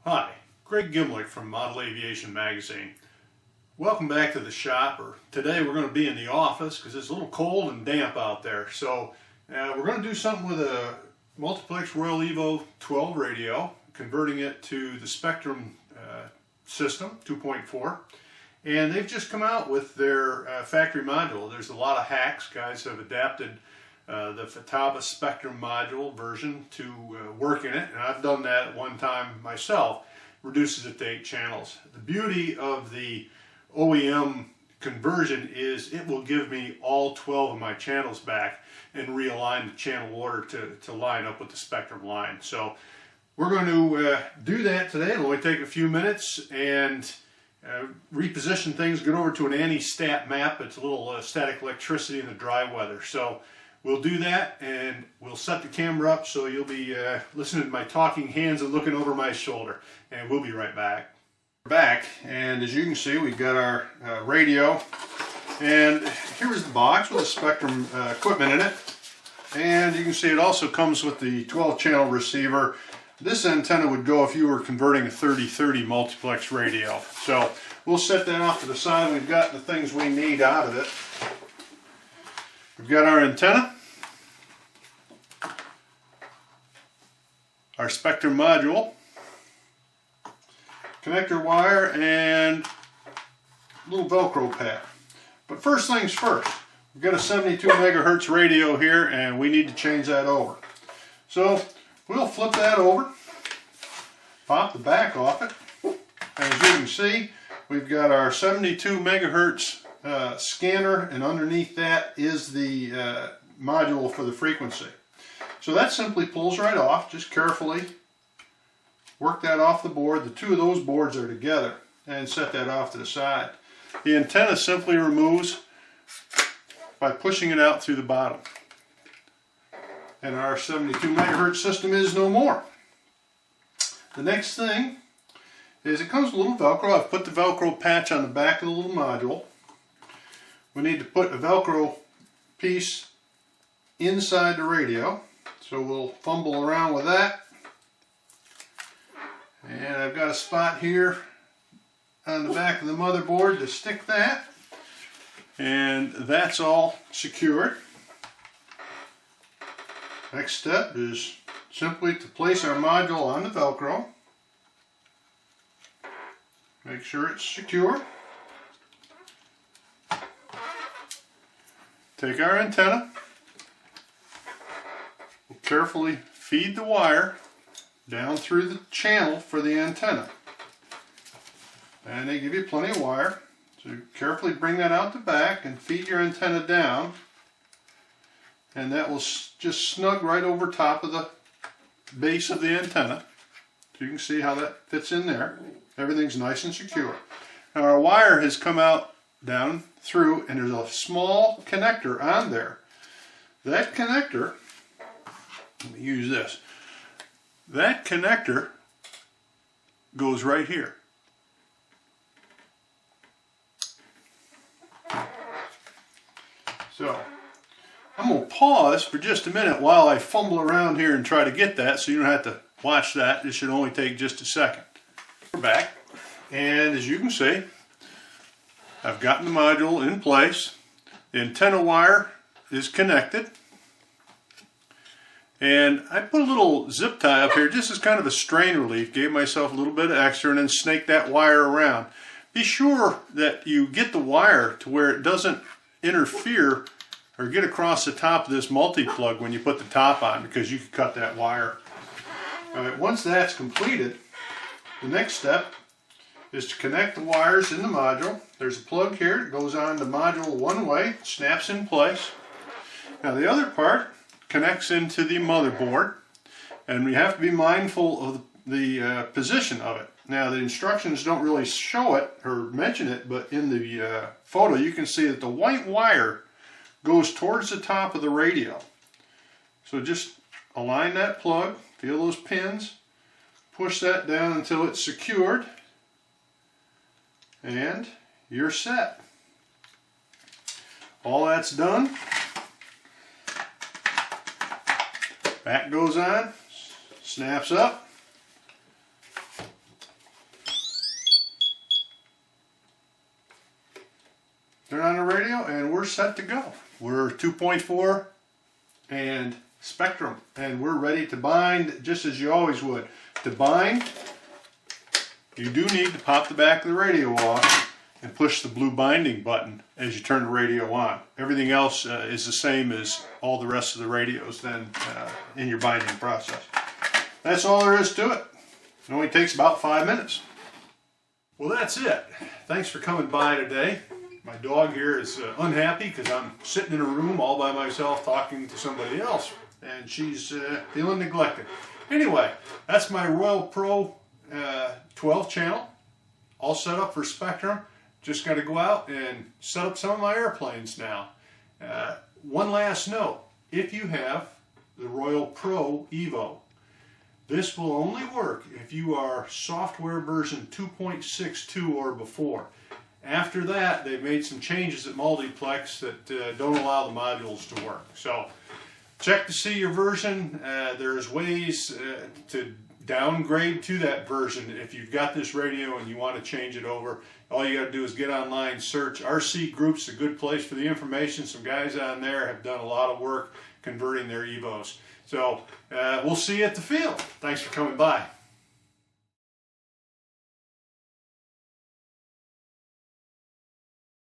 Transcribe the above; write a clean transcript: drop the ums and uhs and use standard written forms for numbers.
Hi, Greg Gimlick from Model Aviation Magazine. Welcome back to the shop. Today we're going to be in the office because it's a little cold and damp out there. So we're going to do something with a Multiplex Royal Evo 12 radio, converting it to the Spektrum system 2.4. And they've just come out with their factory module. There's a lot of hacks. Guys have adapted the Fatava Spektrum module version to work in it, and I've done that at one time myself. Reduces it to 8 channels. The beauty of the OEM conversion is it will give me all 12 of my channels back and realign the channel order to line up with the Spektrum line. So we're going to do that today. It'll only take a few minutes and reposition things, get over to an anti-stat map. It's a little static electricity in the dry weather. So we'll do that, and we'll set the camera up so you'll be listening to my talking hands and looking over my shoulder. And we'll be right back. We're back, and as you can see, we've got our radio. And here's the box with the Spektrum equipment in it. And you can see it also comes with the 12-channel receiver. This antenna would go if you were converting a 30-30 multiplex radio. So we'll set that off to the side. We've got the things we need out of it. We've got our antenna, our Spektrum module, connector wire, and a little Velcro pad. But first things first, we've got a 72 megahertz radio here, and we need to change that over. So we'll flip that over, pop the back off it. As you can see, we've got our 72 megahertz scanner, and underneath that is the module for the frequency. So that simply pulls right off. Just carefully work that off the board. The two of those boards are together, and set that off to the side. The antenna simply removes by pushing it out through the bottom. And our 72 megahertz system is no more. The next thing is it comes with a little Velcro. I've put the Velcro patch on the back of the little module. We need to put a Velcro piece inside the radio. So we'll fumble around with that. And I've got a spot here on the back of the motherboard to stick that. And that's all secured. Next step is simply to place our module on the Velcro. Make sure it's secure. Take our antenna. We'll carefully feed the wire down through the channel for the antenna. And they give you plenty of wire. So carefully bring that out the back and feed your antenna down. And that will just snug right over top of the base of the antenna. So you can see how that fits in there. Everything's nice and secure. Now our wire has come out down through, and there's a small connector on there. That connector, let me use this. That connector goes right here. So I'm going to pause for just a minute while I fumble around here and try to get that, so you don't have to watch that. This should only take just a second. We're back, and as you can see, I've gotten the module in place. The antenna wire is connected. And I put a little zip tie up here just as kind of a strain relief. Gave myself a little bit of extra and then snaked that wire around. Be sure that you get the wire to where it doesn't interfere or get across the top of this multi-plug when you put the top on, because you could cut that wire. All right, once that's completed, the next step is to connect the wires in the module. There's a plug here that goes on the module one way, snaps in place. Now the other part connects into the motherboard, and we have to be mindful of the position of it. Now the instructions don't really show it or mention it, but in the photo you can see that the white wire goes towards the top of the radio. So just align that plug, feel those pins, push that down until it's secured, and you're set. All that's done. Back goes on, snaps up, we're set to go. We're 2.4 and Spektrum, and we're ready to bind just as you always would. To bind, you do need to pop the back of the radio off and push the blue binding button as you turn the radio on. Everything else is the same as all the rest of the radios then in your binding process. That's all there is to it. It only takes about 5 minutes. Well, that's it. Thanks for coming by today. My dog here is unhappy because I'm sitting in a room all by myself talking to somebody else, and she's feeling neglected. Anyway, that's my Royal Pro 12 channel, all set up for Spektrum. Just got to go out and set up some of my airplanes now. One last note, if you have the Royal Pro Evo, this will only work if you are software version 2.62 or before. After that, they've made some changes at Multiplex that don't allow the modules to work. So check to see your version. There's ways to downgrade to that version. If you've got this radio and you want to change it over, all you got to do is get online, search RC Group's a good place for the information. Some guys on there have done a lot of work converting their Evos. So we'll see you at the field. Thanks for coming by.